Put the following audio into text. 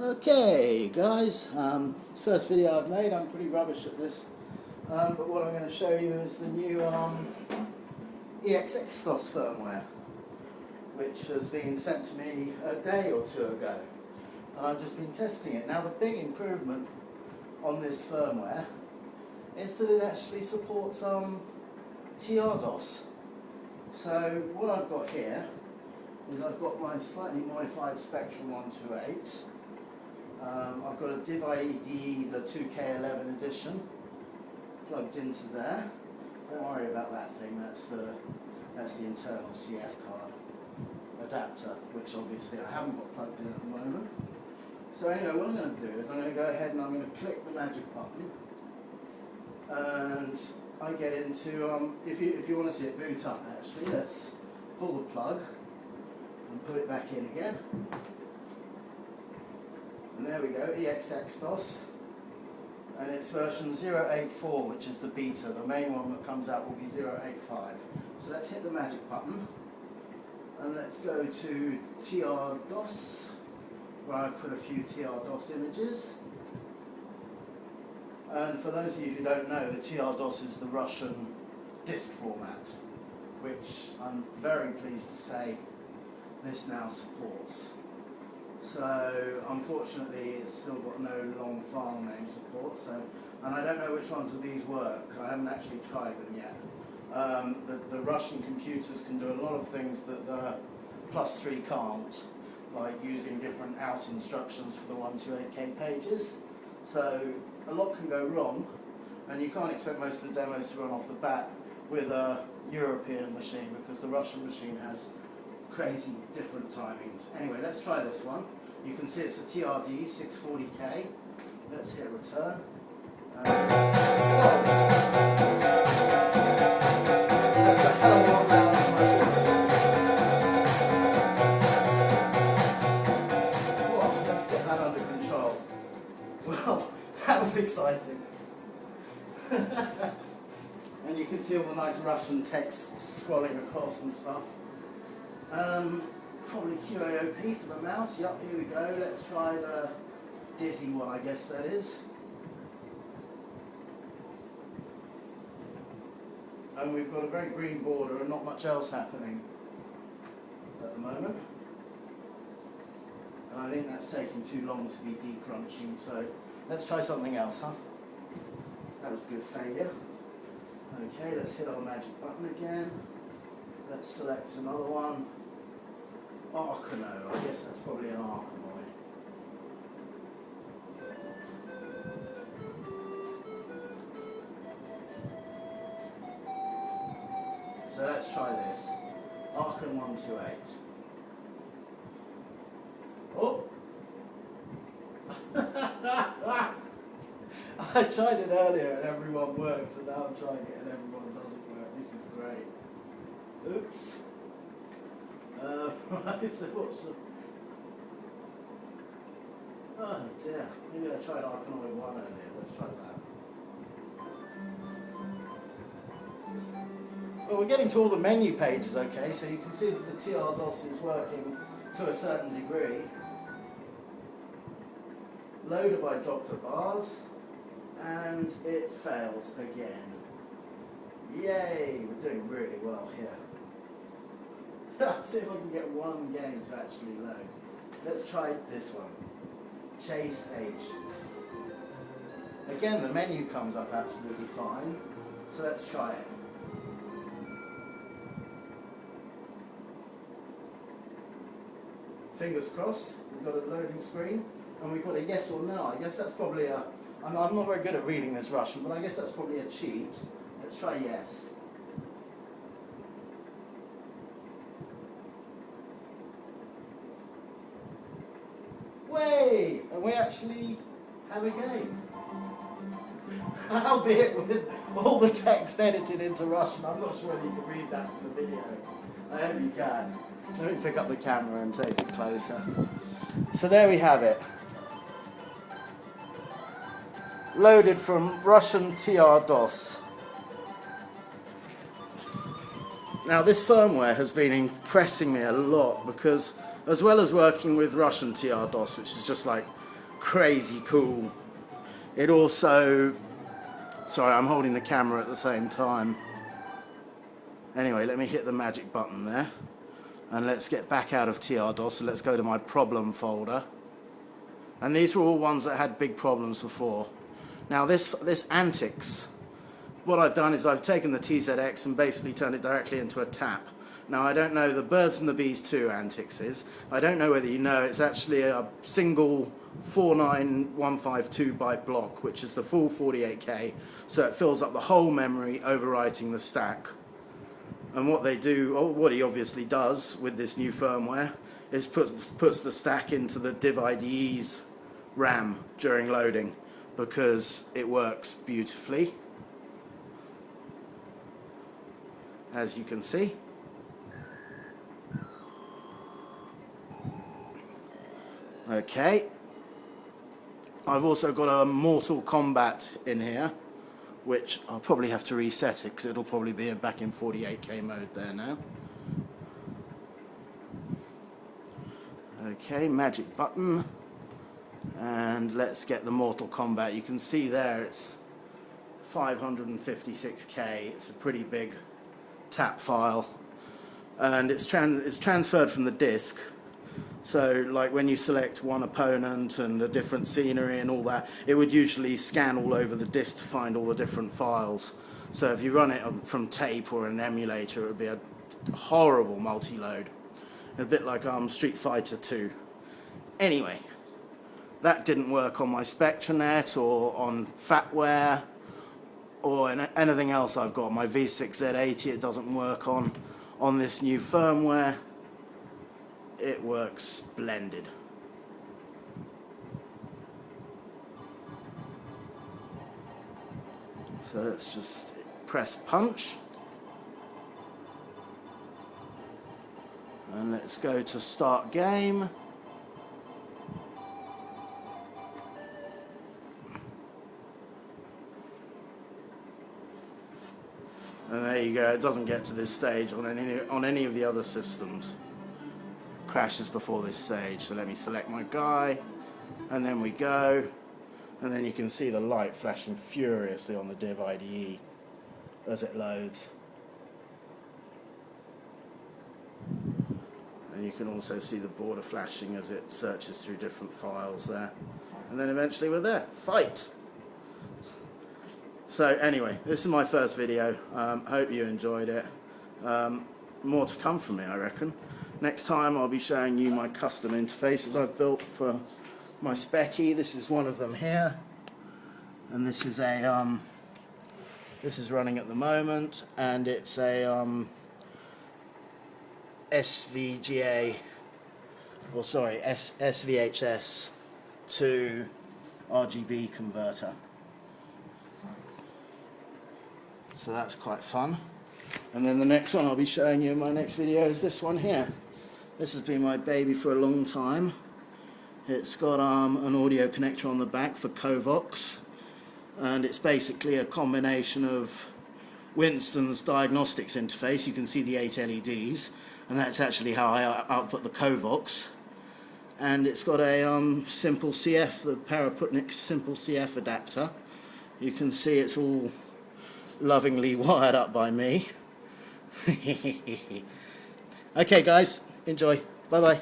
Okay guys, first video I've made. I'm pretty rubbish at this, but what I'm going to show you is the new esxDOS firmware, which has been sent to me a day or two ago, and I've just been testing it. Now the big improvement on this firmware is that it actually supports TRDOS. So what I've got here is I've got my slightly modified Spectrum 128. I've got a Div IED, the 2K11 edition, plugged into there. Don't worry about that thing, that's the internal CF card adapter, which obviously I haven't got plugged in at the moment. So anyway, what I'm going to do is I'm going to go ahead and I'm going to click the magic button, and I get into, if you want to see it boot up actually, let's pull the plug and put it back in again. And there we go, esxDOS, and it's version 0.84, which is the beta. The main one that comes out will be 0.85. So let's hit the magic button, and let's go to TRDOS, where I've put a few TRDOS images. And for those of you who don't know, the TRDOS is the Russian disk format, which I'm very pleased to say this now supports. So unfortunately it's still got no long file name support, and I don't know which ones of these work. I haven't actually tried them yet. The Russian computers can do a lot of things that the +3 can't, like using different out instructions for the 128K pages. So a lot can go wrong, and you can't expect most of the demos to run off the bat with a European machine, because the Russian machine has crazy different timings. Anyway, let's try this one. You can see it's a TRD 640K. Let's hit return. That's a hell of a lot louder than my Whoa, let's get that under control. Well, that was exciting. And you can see all the nice Russian text scrolling across and stuff. Probably QAOP for the mouse. Yup, here we go. Let's try the Dizzy one, I guess that is. And we've got a very green border and not much else happening at the moment. And I think that's taking too long to be decrunching, so let's try something else, huh? That was good failure. Okay, let's hit our magic button again. Let's select another one. Arcano, I guess that's probably an Arcanoid. So let's try this. Arcan 128. Oh! I tried it earlier and everyone works, and now I'm trying it and everyone doesn't work. This is great. Oops. Right, so what's the... Oh dear, maybe I tried Arcanoid 1 earlier, let's try that. Well, we're getting to all the menu pages okay, so you can see that the TRDOS is working to a certain degree. Loader by Dr. Bars, and it fails again. Yay, we're doing really well here. See if I can get one game to actually load. Let's try this one. Chase H. Again, the menu comes up absolutely fine. So let's try it. Fingers crossed. We've got a loading screen, and we've got a yes or no. I guess that's probably a... I'm not very good at reading this Russian, but I guess that's probably a cheat. Let's try yes. Way! And we actually have a game. Albeit with all the text edited into Russian. I'm not sure whether you can read that from the video. I hope you can. Let me pick up the camera and take it closer. So there we have it. Loaded from Russian TRDOS. Now this firmware has been impressing me a lot, because as well as working with Russian TRDOS, which is just like crazy cool. It also, sorry, I'm holding the camera at the same time. Anyway, let me hit the magic button there. And let's get back out of TRDOS. So let's go to my problem folder. And these were all ones that had big problems before. Now this Antics, what I've done is I've taken the TZX and basically turned it directly into a tap. Now I don't know, the Birds and the Bees 2 Antics is, I don't know whether you know, it's actually a single 49152 byte block, which is the full 48K, so it fills up the whole memory, overwriting the stack. And what they do, or what he obviously does with this new firmware, is puts the stack into the div IDE's RAM during loading, because it works beautifully, as you can see. Okay, I've also got a Mortal Kombat in here, which I'll probably have to reset it because it'll probably be back in 48K mode there now. Okay, magic button, and let's get the Mortal Kombat. You can see there it's 556K. It's a pretty big tap file, and it's transferred from the disk. So like when you select one opponent and a different scenery and all that, it would usually scan all over the disk to find all the different files. So if you run it from tape or an emulator, it would be a horrible multi-load. A bit like Street Fighter 2. Anyway, that didn't work on my SpectraNet or on Fatware or anything else I've got. My V6Z80 it doesn't work on this new firmware. It works splendid. So let's just press punch. And let's go to start game. And there you go, it doesn't get to this stage on any of the other systems. Crashes before this stage. So let me select my guy, and then we go, and then you can see the light flashing furiously on the div IDE as it loads. And you can also see the border flashing as it searches through different files there. And then eventually we're there. Fight! So anyway, this is my first video. Hope you enjoyed it. More to come from me, I reckon. Next time I'll be showing you my custom interfaces I've built for my Speccy. This is one of them here. And this is a this is running at the moment, and it's a SVGA, or sorry, SVHS to RGB converter. So that's quite fun. And then the next one I'll be showing you in my next video is this one here. This has been my baby for a long time. It's got an audio connector on the back for Covox, and it's basically a combination of Winston's diagnostics interface. You can see the 8 LEDs, and that's actually how I output the Covox. And it's got a simple CF, the Paraputnik simple CF adapter. You can see it's all lovingly wired up by me. Okay guys, enjoy. Bye bye.